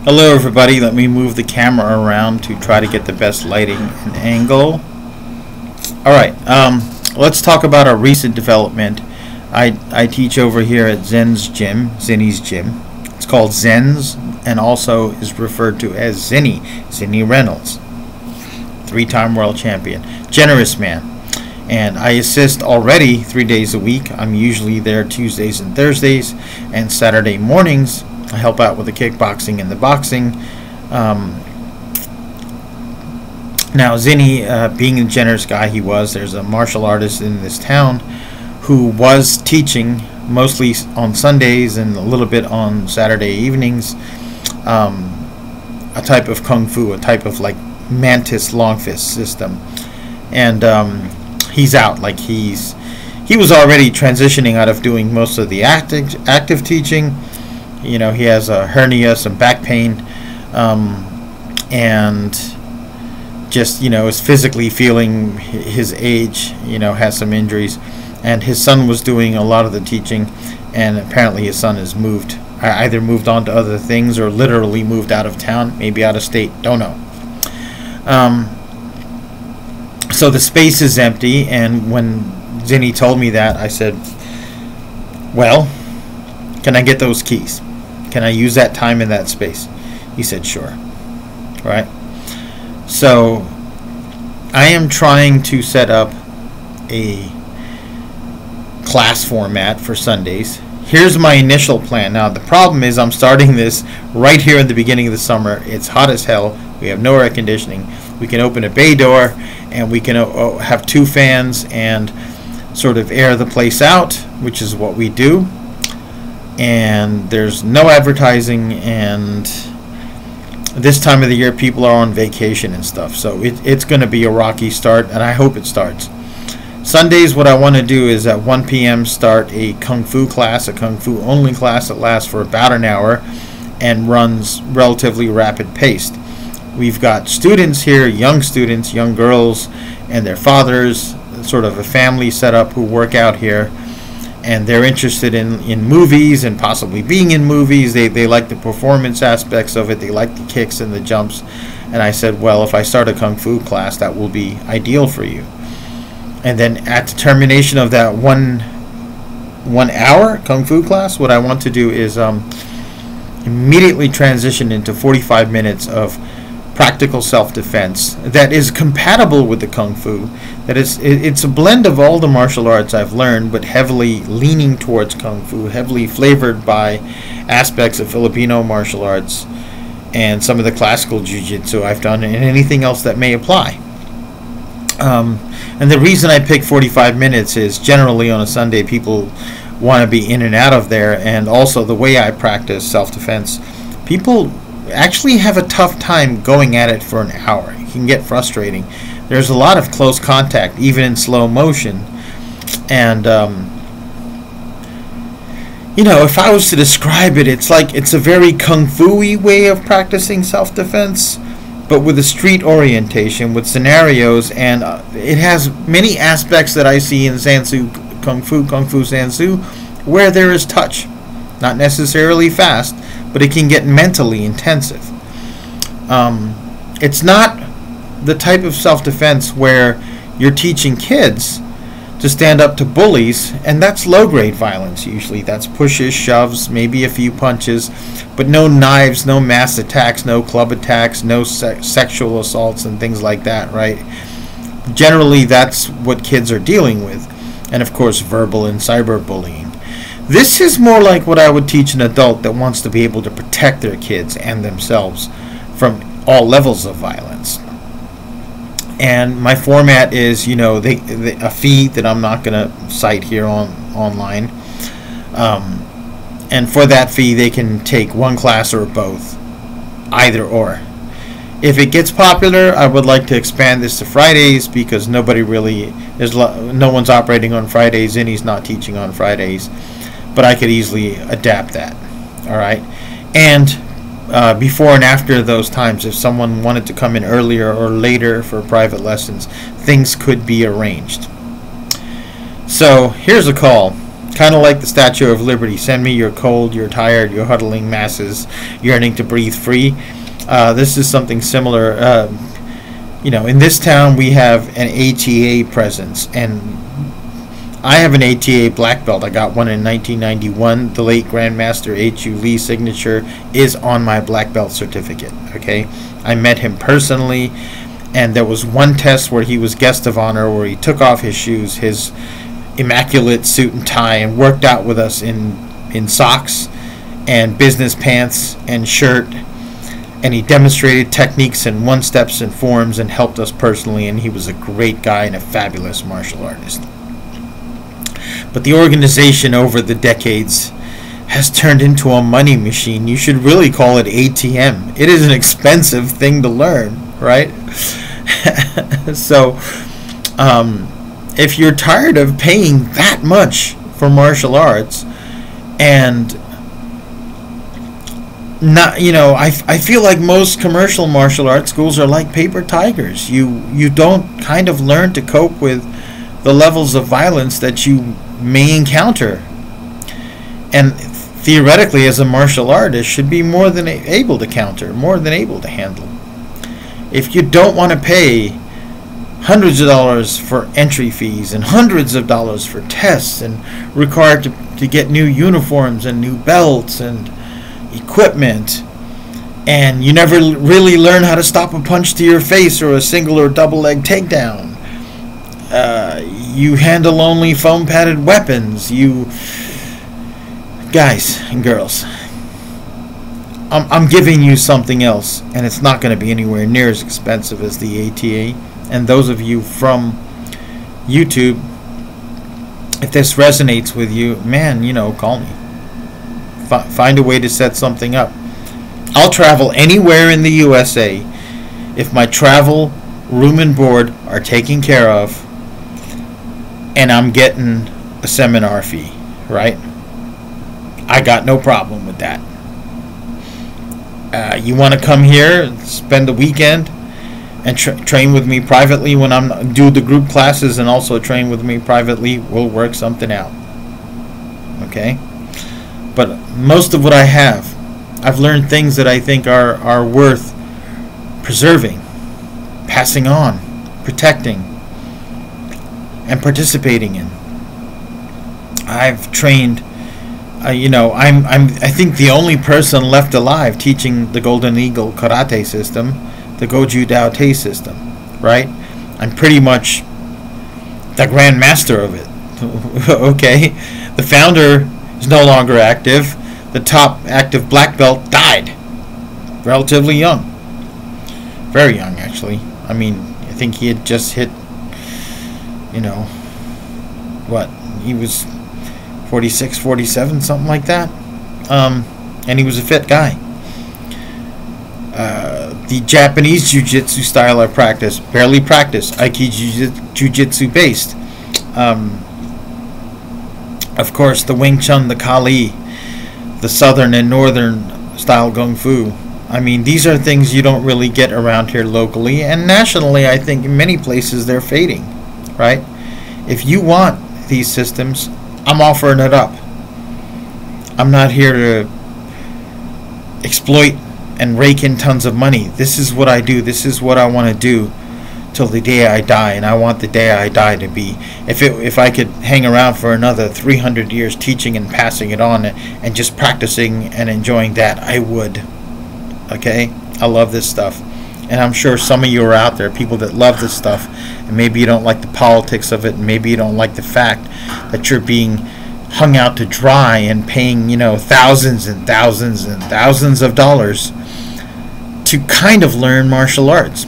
Hello everybody, let me move the camera around to try to get the best lighting and angle. Alright, let's talk about a recent development. I teach over here at Zen's Gym, Zinny's Gym. It's called Zen's and also is referred to as Zinny Reynolds. 3-time world champion, generous man. And I assist already 3 days a week. I'm usually there Tuesdays and Thursdays, and Saturday mornings I help out with the kickboxing and the boxing. Now Zinny, being a generous guy there's a martial artist in this town who was teaching mostly on Sundays and a little bit on Saturday evenings, a type of kung fu, a type of like mantis long fist system. And he's out, like he was already transitioning out of doing most of the active teaching. You know, he has a hernia, some back pain, and just, you know, is physically feeling his age, you know, has some injuries. And his son was doing a lot of the teaching, and apparently his son has moved, either moved on to other things or literally moved out of town, maybe out of state, don't know. So the space is empty, and when Zinny told me that, I said, well, can I get those keys? Can I use that time in that space? He said, sure. Right? So I am trying to set up a class format for Sundays. Here's my initial plan. Now the problem is I'm starting this right here in the beginning of the summer. It's hot as hell. We have no air conditioning. We can open a bay door and we can have 2 fans and sort of air the place out, which is what we do. And there's no advertising, and this time of the year people are on vacation and stuff, so it's going to be a rocky start, and I hope it starts. Sundays, what I want to do is at 1 p.m. start a kung fu class, a kung fu only class that lasts for about an hour and runs relatively rapid paced. We've got students here, young students, young girls and their fathers, sort of a family setup who work out here. And they're interested in movies and possibly being in movies. They like the performance aspects of it. They like the kicks and the jumps. And I said, well, if I start a kung fu class, that will be ideal for you. And then at the termination of that one hour kung fu class, what I want to do is immediately transition into 45 minutes of practical self-defense that is compatible with the kung fu. That it's a blend of all the martial arts I've learned, but heavily leaning towards kung fu, heavily flavored by aspects of Filipino martial arts and some of the classical jiu-jitsu I've done, and anything else that may apply. And the reason I pick 45 minutes is generally on a Sunday people want to be in and out of there, and also the way I practice self-defense, people actually have a tough time going at it for an hour. It can get frustrating. There's a lot of close contact, even in slow motion. And, you know, if I was to describe it, it's like it's a very kung fu-y way of practicing self-defense, but with a street orientation, with scenarios, and it has many aspects that I see in Sansu Kung Fu Sansu, where there is touch. Not necessarily fast, but it can get mentally intensive. It's not the type of self-defense where you're teaching kids to stand up to bullies, and that's low-grade violence usually. That's pushes, shoves, maybe a few punches, but no knives, no mass attacks, no club attacks, no sexual assaults and things like that, right? Generally, that's what kids are dealing with. And of course, verbal and cyberbullying. This is more like what I would teach an adult that wants to be able to protect their kids and themselves from all levels of violence. And my format is, you know, a fee that I'm not going to cite here online. And for that fee, they can take one class or both, either or. If it gets popular, I would like to expand this to Fridays, because no one's operating on Fridays, and he's not teaching on Fridays. But I could easily adapt that. All right, and before and after those times, if someone wanted to come in earlier or later for private lessons, things could be arranged. So here's a call. Kind of like the Statue of Liberty. Send me your cold, you're tired, you're huddling masses, yearning to breathe free. This is something similar. In this town we have an ATA presence, and I have an ATA black belt. I got one in 1991. The late Grandmaster H.U. Lee signature is on my black belt certificate. Okay, I met him personally, and there was one test where he was guest of honor, where he took off his shoes, his immaculate suit and tie, and worked out with us in socks and business pants and shirt, and he demonstrated techniques and one-steps and forms and helped us personally, and he was a great guy and a fabulous martial artist. But the organization over the decades has turned into a money machine. You should really call it ATM. It is an expensive thing to learn, right? So if you're tired of paying that much for martial arts, and not, I feel like most commercial martial arts schools are like paper tigers. You don't kind of learn to cope with the levels of violence that you may encounter, and theoretically, as a martial artist, should be more than able to counter, more than able to handle. If you don't want to pay hundreds of dollars for entry fees and hundreds of dollars for tests, and required to get new uniforms and new belts and equipment, and you never really learn how to stop a punch to your face or a single or double leg takedown, you handle only foam padded weapons, guys and girls, I'm giving you something else, and it's not going to be anywhere near as expensive as the ATA. And those of you from YouTube, if this resonates with you, man, call me. Find a way to set something up. I'll travel anywhere in the USA if my travel, room and board are taken care of, and I'm getting a seminar fee, right? I got no problem with that. You want to come here and spend the weekend and train with me privately when I'm do the group classes, and also train with me privately, we'll work something out. Okay? But most of what I have, I've learned things that I think are worth preserving, passing on, protecting, and participating in. I've trained, I think the only person left alive teaching the Golden Eagle karate system, the Goju Dao Te system, right? I'm pretty much the Grand Master of it. Okay? The founder is no longer active. The top active black belt died relatively young. Very young, actually. I mean, I think he had just hit, he was 46, 47, something like that. And he was a fit guy. The Japanese jiu-jitsu style I practice, barely practice, Aikido jiu-jitsu based. Of course, the Wing Chun, the Kali, the southern and northern style Kung Fu. I mean, these are things you don't really get around here locally, and nationally I think in many places they're fading, right? If you want these systems, I'm offering it up. I'm not here to exploit and rake in tons of money. This is what I do. This is what I want to do till the day I die, and I want the day I die to be, if I could hang around for another 300 years teaching and passing it on and just practicing and enjoying that, I would. Okay? I love this stuff, and I'm sure some of you are out there, people that love this stuff, and maybe you don't like the politics of it, and maybe you don't like the fact that you're being hung out to dry and paying, thousands and thousands and thousands of dollars to kind of learn martial arts.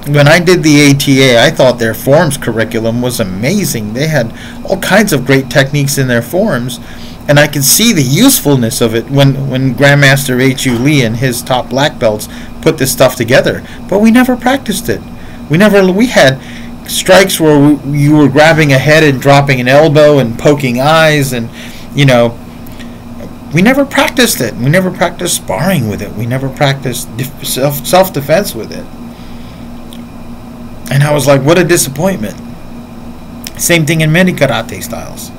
When I did the ATA, I thought their forms curriculum was amazing. They had all kinds of great techniques in their forms, and I could see the usefulness of it when Grandmaster H.U. Lee and his top black belts put this stuff together. But we never practiced it. We had strikes where you were grabbing a head and dropping an elbow and poking eyes, and we never practiced it. We never practiced sparring with it. We never practiced self-defense with it. And I was like, what a disappointment. Same thing in many karate styles.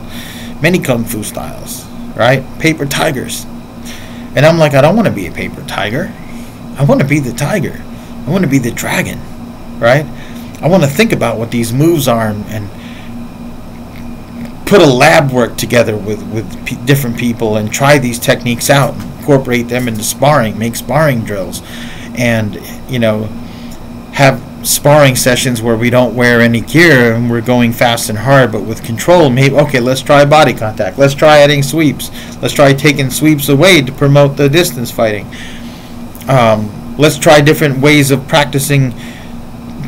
many kung fu styles, right? Paper tigers. And I'm like, I don't want to be a paper tiger. I want to be the tiger. I want to be the dragon, right? I want to think about what these moves are and put a lab work together with different people and try these techniques out, incorporate them into sparring, make sparring drills, and, you know, have sparring sessions where we don't wear any gear and we're going fast and hard but with control. Maybe, okay, let's try body contact, let's try adding sweeps, let's try taking sweeps away to promote the distance fighting. Let's try different ways of practicing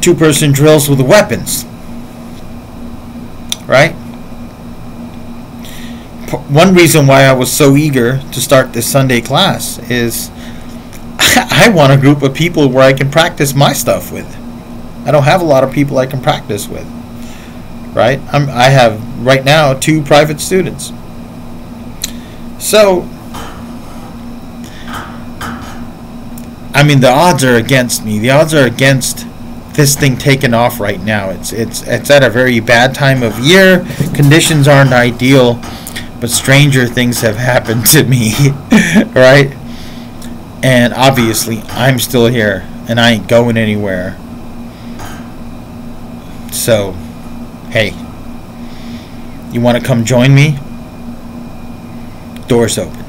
two-person drills with weapons, right? One reason why I was so eager to start this Sunday class is I want a group of people where I can practice my stuff with. I don't have a lot of people I can practice with, right? I have right now 2 private students. So, I mean, the odds are against me. The odds are against this thing taking off right now. It's at a very bad time of year. Conditions aren't ideal, but stranger things have happened to me, right? And obviously, I'm still here, and I ain't going anywhere. So, hey, you want to come join me? Doors open.